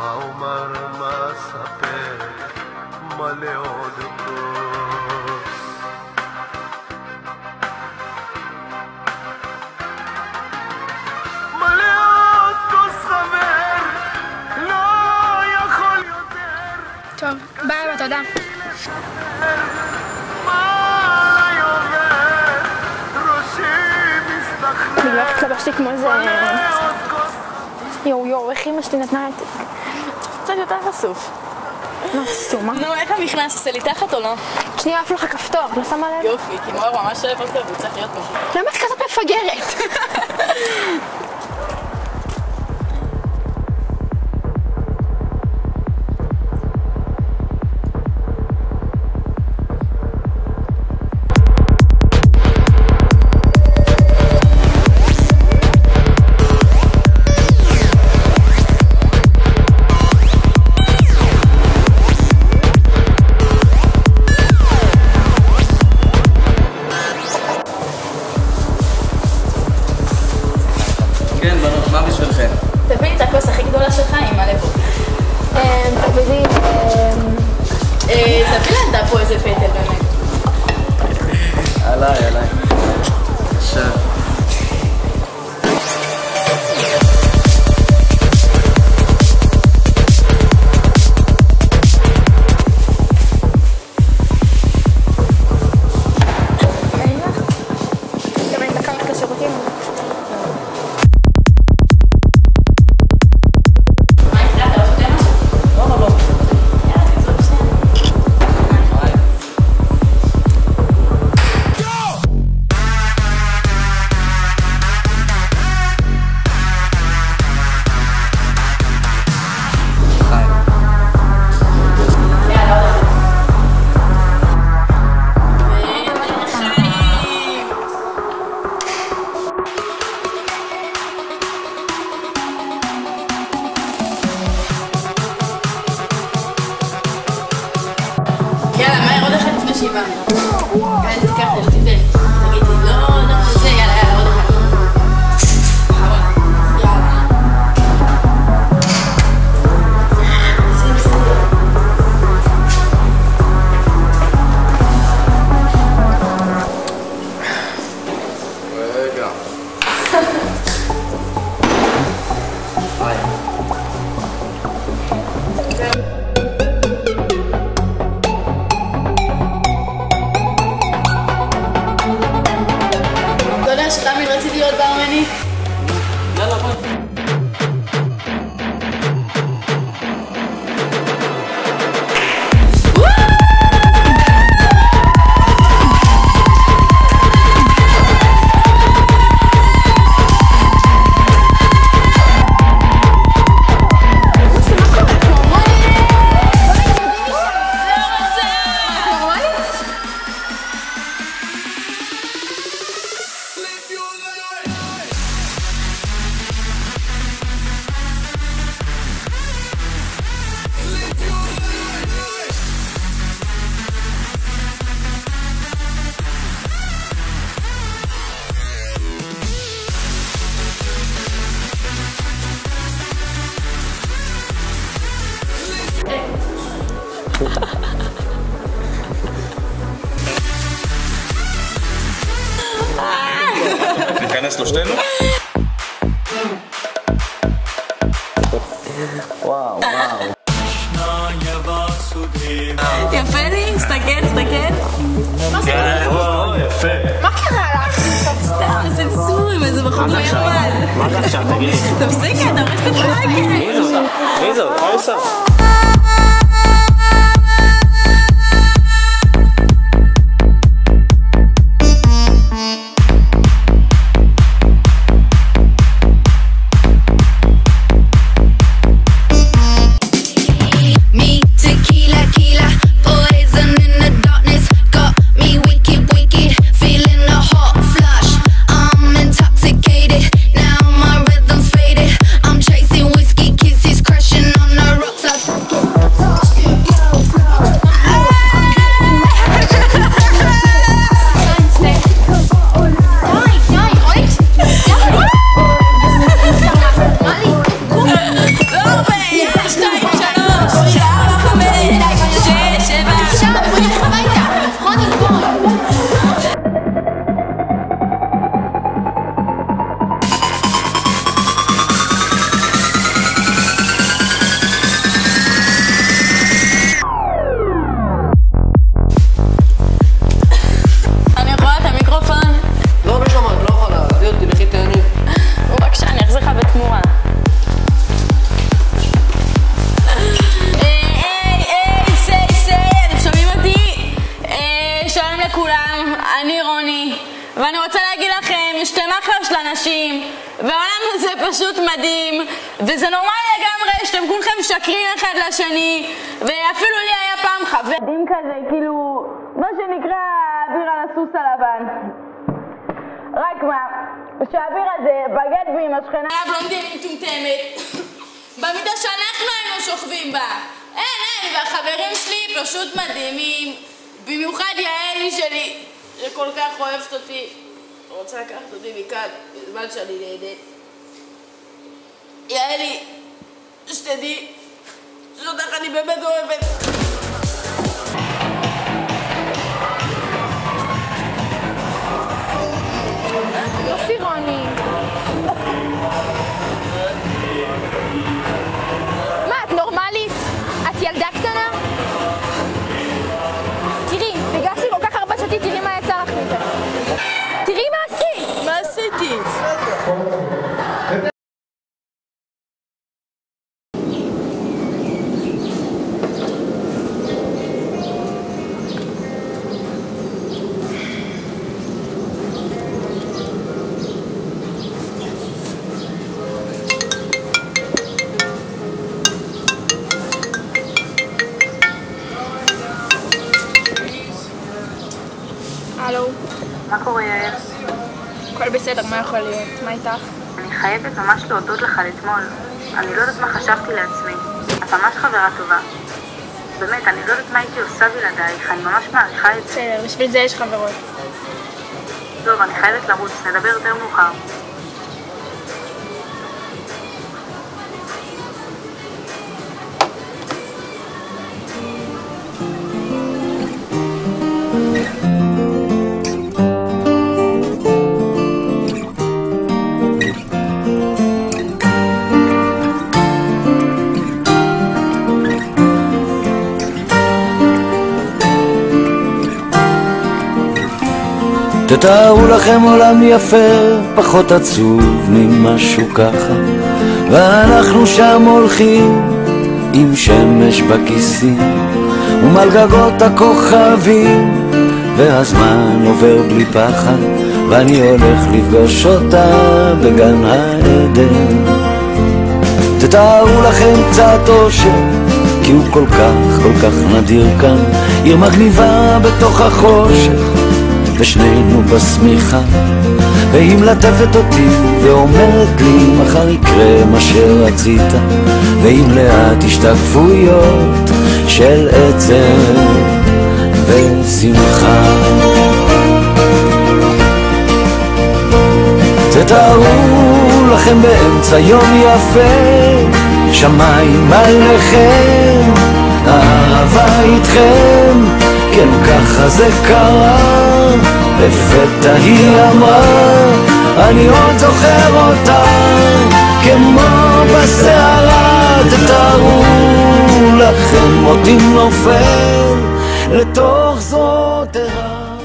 מה אומר, מה אספר, מלא עוד כוס. מלא עוד כוס חבר, לא יכול יותר. טוב, ביי, תודה. אני לא התלבשתי כמו איזה... יואו, איך אמא שלי נתנה את... קצת יותר חשוף. מה, סתומה? נו, איך המכנס? עושה לי תחת או לא? שנייה, אף לך כפתור, לא שמה לב? יופי, כי מואר ממש אוהב אותו והוא צריך להיות פשוט. למה את כזאת מפגרת? מה בשבילכם? תביא את הכוס הכי גדולה שלך עם מלא וודקה. תביא... תביא לנדה פה איזה פטל באמת. עליי. עכשיו. גם אני דקה רק לשירותים. יאללה, מהר עוד אחד לפני שיבה. יאללה, תיקח את זה, תגיד לי, לא, זה, יאללה, עוד אחד. יאללה. רגע. היי. אתה יודע שתמיד רציתי להיות ברמני? יאללה, בואי. ניכנס לשתינו? וואו. יפה לי? תסתכל. יפה. מה קרה לך? סתם, איזה צורים, איזה בחור מימן. מה זה עכשיו? תגידי. תפסיק, אתה רואה שאתה פרקת. מי זאת? מה עושה? Now my rhythm's faded. I'm chasing whiskey kisses, crashing on the rocks. ואני רוצה להגיד לכם שאתם אחלה של אנשים, והעולם הזה פשוט מדהים, וזה נורמלי לגמרי שאתם כולכם משקרים אחד לשני, ואפילו לי היה פעם חברים כזה, כאילו, מה שנקרא אוויר על הסוס הלבן. רק מה, שהאוויר הזה בגד בי עם השכנה הבלונדינית מטומטמת, במידה שאנחנו היינו שוכבים בה. אין, והחברים שלי פשוט מדהימים, במיוחד יעלי שלי, שכל כך אוהבת אותי, רוצה לקחת אותי מכאן, בזמן שאני נהנית. יעלי, שתדעי, שאותך אני באמת אוהבת. יופי רוני. מה, את נורמלית? את ילדה קטנה? תראי, בגלל שהיא כל כך הרבה שתית, תראי מה יצא לך מזה. תראי מה עשית! מה עשיתי? הלו, מה קורה יעל? הכל בסדר, מה יכול להיות? מה איתך? אני חייבת ממש להודות לך על אתמול. אני לא יודעת מה חשבתי לעצמי. את ממש חברה טובה. באמת, אני לא יודעת מה הייתי עושה בלעדייך, אני ממש מעריכה את זה. בסדר, בשביל זה יש חברות. טוב, אני חייבת לרוץ, נדבר יותר מאוחר. תתארו לכם עולם יפה, פחות עצוב ממשהו ככה, ואנחנו שם הולכים עם שמש בכיסים ומעל גגות הכוכבים, והזמן עובר בלי פחד, ואני הולך לפגוש אותה בגן העדן. תתארו לכם קצת אושר, כי הוא כל כך נדיר כאן, עיר מגניבה בתוך החושך, ושנינו בשמיכה, והיא מלטפת אותי ואומרת לי מחר יקרה מה שרצית, ועם לאט השתקפויות של עצב ושמחה. תתארו לכם באמצע יום יפה, שמיים עליכם, אהבה איתכם, כן ככה זה קרה. לפתע היא אמרה, אני עוד זוכר אותה כמו בסערה. תתארו לכם אותי נופל לתוך זאת הרע.